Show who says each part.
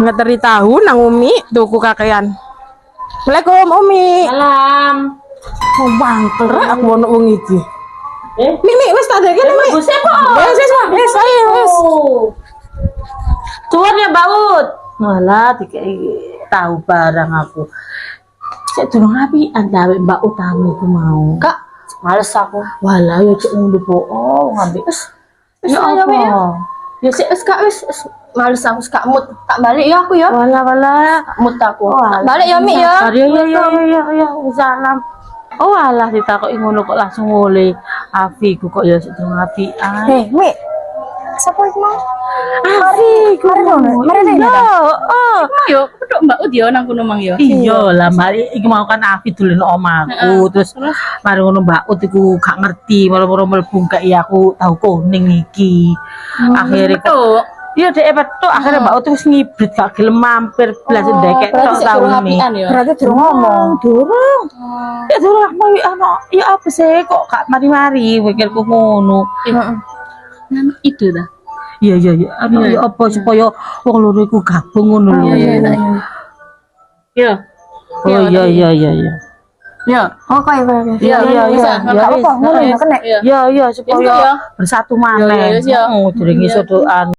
Speaker 1: ngeteri tahu nang Umi tuku kakean. Assalamualaikum Umi.
Speaker 2: Salam.
Speaker 1: Oh bangkel rek aku ono wong iki. Mimi wis tak dek Mimi.
Speaker 2: Bagus ya, Pak.
Speaker 1: Wis ayo wis.
Speaker 2: Tuan ya baut. Malah dikai tahu barang aku. Cek durung apian gawe Mbak Utami ku mau.
Speaker 3: Kak, males aku.
Speaker 2: Walah yo cek ngono po. Oh, ngambil.
Speaker 3: Ya
Speaker 2: Ya
Speaker 3: apa?
Speaker 2: apa?
Speaker 3: Ya sih, Kak, wis males aku Kak mood. Tak balik ya aku ya.
Speaker 2: Walah.
Speaker 3: Mood aku.
Speaker 2: Walah.
Speaker 3: Tak balik ya, Mi ya.
Speaker 2: Ya. Salam. Oh alah ditakoki ngono kok langsung mulai. Afiku kok ya sedang apian.
Speaker 3: Hei, Mi. Siapa itu mau?
Speaker 2: Afiku.
Speaker 3: Mari
Speaker 2: Yo, oh.
Speaker 4: Yo, pedok Mbak Ud yo nang kono mang yo.
Speaker 2: Iya lah, mari iki mau kan Afi dolen omaku, terus mari ngono Mbak Ut iku gak ngerti, moro-moro mlebu gak iya aku tahu kuning iki. Akhirnya
Speaker 4: Pedok.
Speaker 2: iya dek petuk akhirnya Mbak Ut wis ngibrit gak gelem mampir blas ndekek tok taune.
Speaker 4: yo.
Speaker 3: Berarti durung ngomong.
Speaker 2: Durung. Ya durung aku mau ana ya apa sih kok gak mari-mari mikirku ngono.
Speaker 4: Nang itu dah.
Speaker 2: Iya. Anu ya apa supaya wong loro iku gabung ngono lho.
Speaker 4: Yo.
Speaker 2: Oh iya.
Speaker 4: Yo.
Speaker 3: Oh, kayak
Speaker 2: Iya.
Speaker 3: Enggak apa-apa, ngono ya kena.
Speaker 2: Ya
Speaker 4: Ya,
Speaker 2: supaya
Speaker 4: ya.
Speaker 2: bersatu maneh.
Speaker 4: Ya.
Speaker 2: Dereng iso doan.